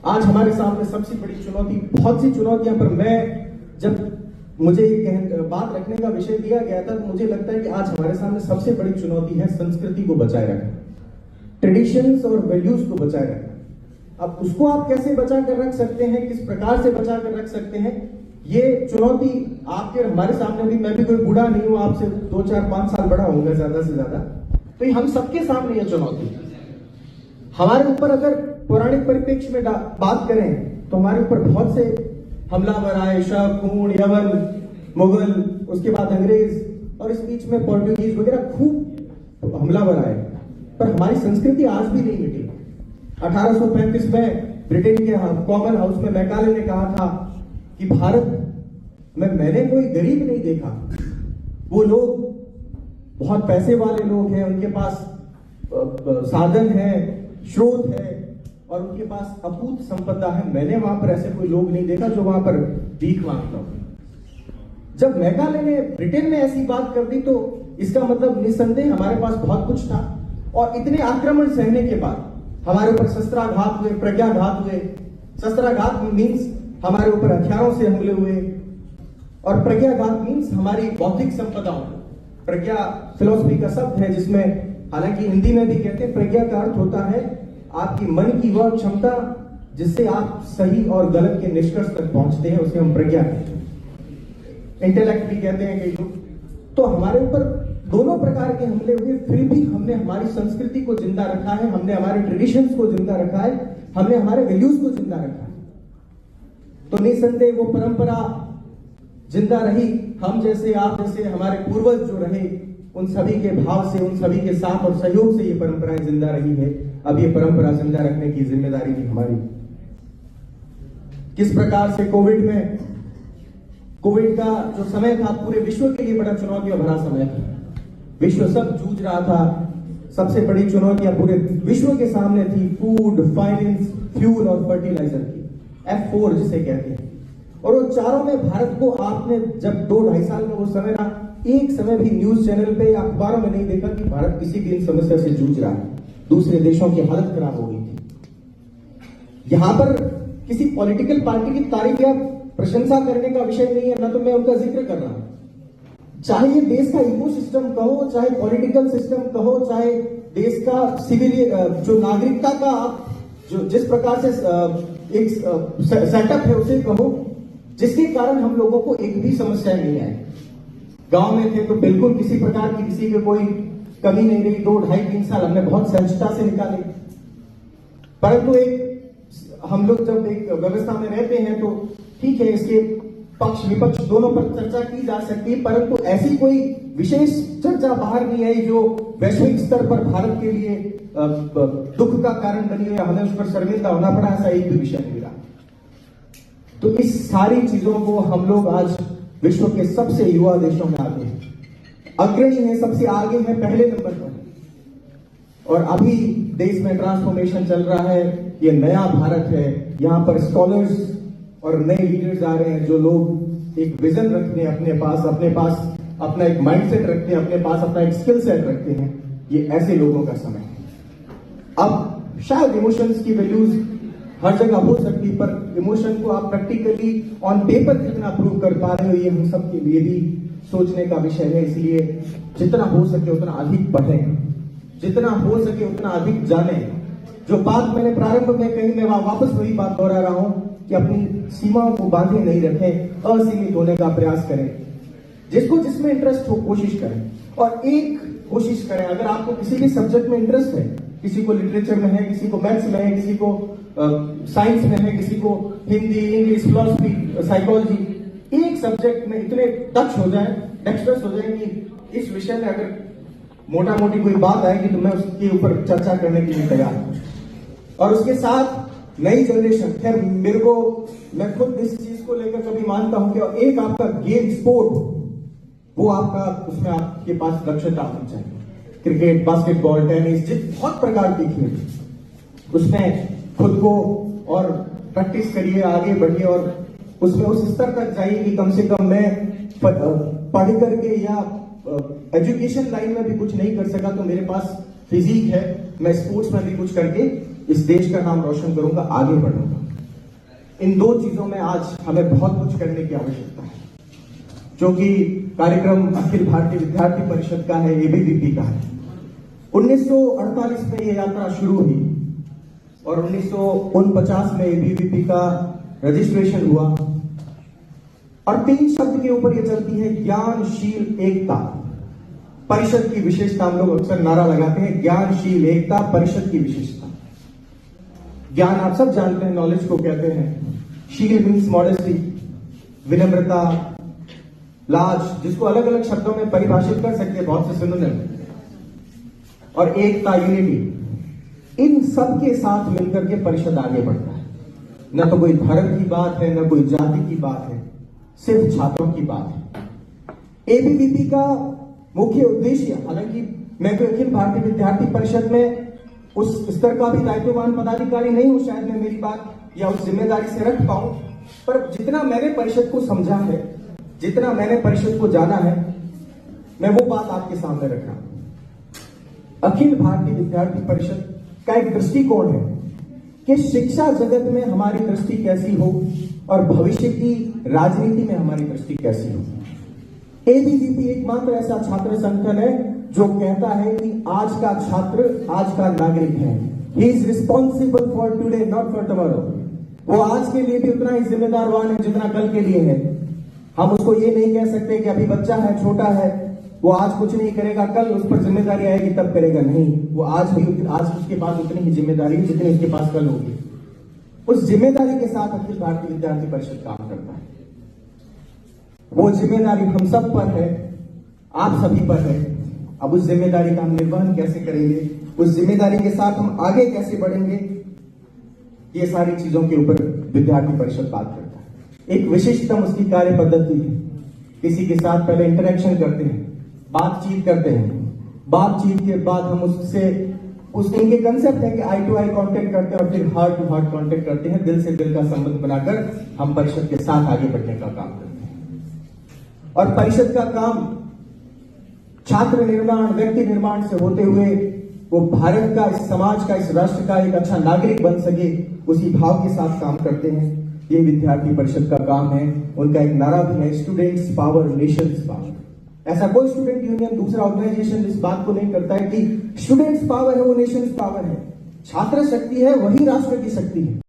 आज हमारे सामने सबसे बड़ी चुनौती, बहुत सी चुनौतियां, पर जब मुझे बात रखने का विषय दिया गया था तो मुझे लगता है कि आज हमारे सामने सबसे बड़ी चुनौती है संस्कृति को बचाए रखना, ट्रेडिशंस और वैल्यूज को बचाए रखना। अब उसको आप कैसे बचा कर रख सकते हैं, किस प्रकार से बचा कर रख सकते हैं, ये चुनौती आपके हमारे सामने भी। मैं भी कोई बूढ़ा नहीं हूं, आपसे 2, 4, 5 साल बड़ा होऊंगा ज्यादा से ज्यादा, तो ये हम सबके सामने ये चुनौती। हमारे ऊपर अगर पौराणिक परिप्रेक्ष्य में बात करें तो हमारे ऊपर बहुत से हमलावर आए, शक, हूण, यवन, मुगल, उसके बाद अंग्रेज और इस बीच में पोर्टुगीज वगैरह खूब हमलावर आए, पर हमारी संस्कृति आज भी नहीं मिटी। 1835 में ब्रिटेन के कॉमन हाउस में मैकाले ने कहा था कि भारत में मैंने कोई गरीब नहीं देखा, वो लोग बहुत पैसे वाले लोग हैं, उनके पास साधन है, स्रोत है और उनके पास अपूत संपदा है। मैंने वहां पर ऐसे कोई लोग नहीं देखा जो वहां पर भीख मांगता हो। जब मैकाले ने ब्रिटेन में ऐसी बात कर दी तो इसका मतलब निस्संदेह हमारे पास बहुत कुछ था। और इतने आक्रमण सहने के बाद हमारे ऊपर शस्त्राघात हुए, प्रज्ञाघात हुए। शस्त्राघात मीन्स हमारे ऊपर हथियारों से हमले हुए और प्रज्ञाघात मीन्स हमारी बौद्धिक संपदाओं। प्रज्ञा फिलोसफी का शब्द है जिसमें, हालांकि हिंदी में भी कहते हैं, प्रज्ञा का अर्थ होता है आपकी मन की वह क्षमता जिससे आप सही और गलत के निष्कर्ष तक पहुंचते हैं, उसे हम प्रज्ञा कहते हैं। इंटेलेक्ट भी कहते हैं कई लोग। तो हमारे ऊपर दोनों प्रकार के हमले हुए, फिर भी हमने हमारी संस्कृति को जिंदा रखा है, हमने हमारे ट्रेडिशंस को जिंदा रखा है, हमने हमारे वैल्यूज को जिंदा रखा है। तो निसंदेह वो परंपरा जिंदा रही। हम जैसे, आप जैसे, हमारे पूर्वज जो रहे, उन सभी के भाव से, उन सभी के साथ और सहयोग से ये परंपराएं जिंदा रही है। अब ये परंपरा जिंदा रखने की जिम्मेदारी भी हमारी। किस प्रकार से कोविड का जो समय था पूरे विश्व के लिए बड़ा चुनौतियों भरा समय था। विश्व सब जूझ रहा था। सबसे बड़ी चुनौतियां पूरे विश्व के सामने थी, फूड, फाइनेंस, फ्यूल और फर्टिलाइजर की, F4 जिसे कहते हैं। और वो चारों में भारत को आपने जब 2-2.5 साल में वो समय रहा, एक समय भी न्यूज चैनल पे या अखबारों में नहीं देखा कि भारत किसी भी इन समस्या से जूझ रहा है। दूसरे देशों की हालत खराब हो गई थी। यहां पर किसी पॉलिटिकल पार्टी की तारीफ या प्रशंसा करने का विषय नहीं है, ना तो मैं उनका जिक्र कर रहा हूं। चाहे ये देश का इकोसिस्टम कहो, चाहे पॉलिटिकल सिस्टम कहो, चाहे देश का सिविल जो नागरिकता का जो जिस प्रकार से एक सेटअप है उसे कहो, जिसके कारण हम लोगों को एक भी समस्या नहीं आई। गांव में थे तो बिल्कुल किसी प्रकार की किसी की कोई कमी नहीं रही। 2-2.5-3 साल हमने बहुत सहजता से निकाले। परंतु हम लोग जब एक व्यवस्था में रहते हैं तो ठीक है, इसके पक्ष विपक्ष दोनों पर चर्चा की जा सकती है, परंतु ऐसी कोई विशेष चर्चा बाहर नहीं आई जो वैश्विक स्तर पर भारत के लिए दुख का कारण बनी हो या हमें उस पर शर्मिंदा होना पड़ा, ऐसा एक भी विषय नहीं रहा। तो इस सारी चीजों को हम लोग आज विश्व के सबसे युवा देशों में आते हैं, अग्रणी है, सबसे आगे है, पहले नंबर पर। और अभी देश में ट्रांसफॉर्मेशन चल रहा है, ये नया भारत है। यहाँ पर स्कॉलर्स और नए लीडर्स आ रहे हैं जो लोग एक विजन रखते हैं, अपने पास अपना एक माइंडसेट रखते हैं, अपने पास अपना एक स्किल सेट रखते हैं। ये ऐसे लोगों का समय है। अब शायद इमोशंस की वैल्यूज हर जगह हो सकती, पर इमोशन को आप प्रैक्टिकली ऑन पेपर कितना प्रूव कर पा रहे हो, ये हम सब के लिए भी सोचने का विषय है। इसलिए जितना हो सके उतना अधिक पढ़ें, जितना हो सके उतना अधिक जानें। जो बात मैंने प्रारंभ में कही, मैं वापस वही बात दोहरा रहा हूं कि अपनी सीमाओं को बांधे नहीं रखें, असीमित होने का प्रयास करें। जिसको जिसमें इंटरेस्ट हो कोशिश करें, और एक कोशिश करें, अगर आपको किसी भी सब्जेक्ट में इंटरेस्ट है, किसी को लिटरेचर में है, किसी को मैथ्स में है, किसी को साइंस में है, किसी को हिंदी, इंग्लिश, फिलॉसफी, साइकोलॉजी, एक सब्जेक्ट में इतने डेक्स्ट्रस हो जाए कि इस विषय में अगर मोटा मोटी कोई बात आएगी तो मैं उसके ऊपर चर्चा करने के लिए तैयार हूं। और उसके साथ नई जनरेशन, खैर मैं खुद इस चीज को लेकर कभी मानता हूं कि एक आपका गेम स्पोर्ट, वो आपका, उसमें आपके पास दक्षता होनी चाहिए। क्रिकेट, बास्केटबॉल, टेनिस, बहुत प्रकार की खेल, उसमें खुद को और प्रैक्टिस करिए, आगे बढ़िए और उसमें उस स्तर तक जाइए कि कम से कम मैं पढ़ करके या एजुकेशन लाइन में भी कुछ नहीं कर सका तो मेरे पास फिजिक है, मैं स्पोर्ट्स में भी कुछ करके इस देश का नाम रोशन करूंगा, आगे बढ़ूंगा। इन दो चीजों में आज हमें बहुत कुछ करने की आवश्यकता है। क्योंकि कार्यक्रम अखिल भारतीय विद्यार्थी परिषद का है, एबीवीपी का है। 1948 में यह यात्रा शुरू हुई और 1949 में एबीवीपी का रजिस्ट्रेशन हुआ और 3 शब्द के ऊपर यह चलती है, ज्ञानशील एकता। परिषद की विशेषता, हम लोग अक्सर नारा लगाते हैं, ज्ञानशील एकता परिषद की विशेषता। ज्ञान आप सब जानते हैं, नॉलेज को कहते हैं। शील मीन्स मॉडेस्टी, विनम्रता, लाज, जिसको अलग अलग शब्दों में परिभाषित कर सकते हैं, बहुत से सिनोनिम, और एकता, यूनिटी। इन सब के साथ मिलकर के परिषद आगे बढ़ता है। न तो कोई धर्म की बात है, न कोई जाति की बात है, सिर्फ छात्रों की बात है। एबीवीपी का मुख्य उद्देश्य, हालांकि मैं तो अखिल भारतीय विद्यार्थी परिषद में उस स्तर का भी दायित्ववान पदाधिकारी नहीं हूं, शायद मैं मेरी बात या उस जिम्मेदारी से रख पाऊं, पर जितना मैंने परिषद को समझा है, जितना मैंने परिषद को जाना है, मैं वो बात आपके सामने रख रहा हूं। अखिल भारतीय विद्यार्थी परिषद का एक दृष्टिकोण है कि शिक्षा जगत में हमारी दृष्टि कैसी हो और भविष्य की राजनीति में हमारी दृष्टि कैसी हो। एबीवीपी एकमात्र ऐसा छात्र संगठन है जो कहता है कि आज का छात्र आज का नागरिक है। He is responsible for today, not for tomorrow. वो आज के लिए भी उतना ही जिम्मेदारवान है जितना कल के लिए है। हम उसको ये नहीं कह सकते कि अभी बच्चा है, छोटा है, वो आज कुछ नहीं करेगा, कल उस पर जिम्मेदारी आएगी तब करेगा। नहीं, वो आज उसके पास उतनी ही जिम्मेदारी है जितनी उसके पास कल होगी। उस जिम्मेदारी के साथ अखिल भारतीय विद्यार्थी परिषद काम करता है। वो जिम्मेदारी हम सब पर है, आप सभी पर है। अब उस जिम्मेदारी का हम निर्वहन कैसे करेंगे, उस जिम्मेदारी के साथ हम आगे कैसे बढ़ेंगे, ये सारी चीजों के ऊपर विद्यार्थी परिषद बात करता है। एक विशिष्टतम उसकी कार्य पद्धति है। किसी के साथ पहले इंटरेक्शन करते हैं, बातचीत करते हैं, बातचीत के बाद हम इनके कंसेप्ट है कि आई टू आई कांटेक्ट करते हैं और फिर हार्ट टू हार्ट कांटेक्ट करते हैं। दिल से दिल का संबंध बनाकर हम परिषद के साथ आगे बढ़ने का काम करते हैं। और परिषद का काम छात्र निर्माण, व्यक्ति निर्माण से होते हुए वो भारत का, इस समाज का, इस राष्ट्र का एक अच्छा नागरिक बन सके, उसी भाव के साथ काम करते हैं। ये विद्यार्थी परिषद का काम है। उनका एक नारा भी है, स्टूडेंट्स पावर नेशंस पावर। ऐसा कोई स्टूडेंट यूनियन, दूसरा ऑर्गेनाइजेशन इस बात को नहीं करता है कि स्टूडेंट्स पावर है वो नेशंस पावर है। छात्र शक्ति है वही राष्ट्र की शक्ति है।